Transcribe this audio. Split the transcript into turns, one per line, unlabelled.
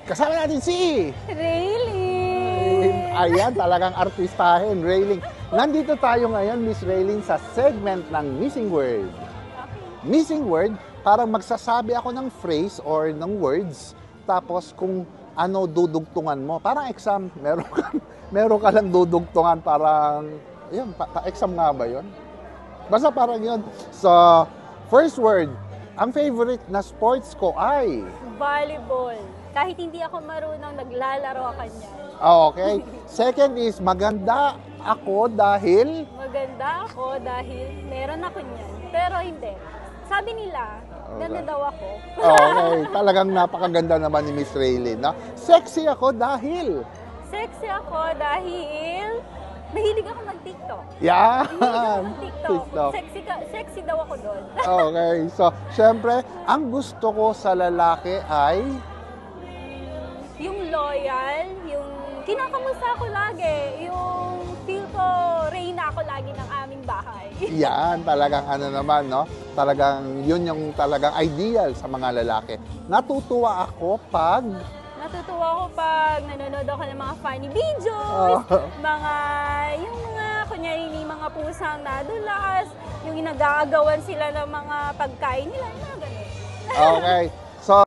Kasama natin si
Rayling!
Ayan, talagang artistahin, Rayling. Nandito tayo ngayon, Miss Rayling, sa segment ng Missing Word. Missing word, parang magsasabi ako ng phrase or ng words, tapos kung ano dudugtungan mo. Parang exam, meron ka lang dudugtungan, parang, yun, exam nga ba yun? Basta parang yun. So, first word, ang favorite na sports ko ay?
Volleyball. Kahit hindi ako marunong, naglalaro ako niyan.
Okay. Second is, maganda ako dahil?
Maganda ako dahil meron ako niyan. Pero hindi. Sabi nila, ganda daw ako.
Okay. Talagang napakaganda naman ni Miss Rayling. No? Sexy ako dahil?
Sexy ako dahil mahilig ako mag-TikTok.
Yan!
Mahilig ako mag-TikTok.
TikTok.
Sexy daw ako doon.
Okay. So, syempre, ang gusto ko sa lalaki ay?
Yung loyal, yung kinakamusta ako lagi, yung feel ko reyna ako lagi ng aming bahay.
Yan, talagang ano naman, no? Talagang yun yung talagang ideal sa mga lalaki. Natutuwa ako pag?
Natutuwa ako pag nanonood ako ng mga funny videos, kunyari mga pusang nadulas, yung nag-aagawan sila ng mga pagkain nila, mga ganun.
Okay.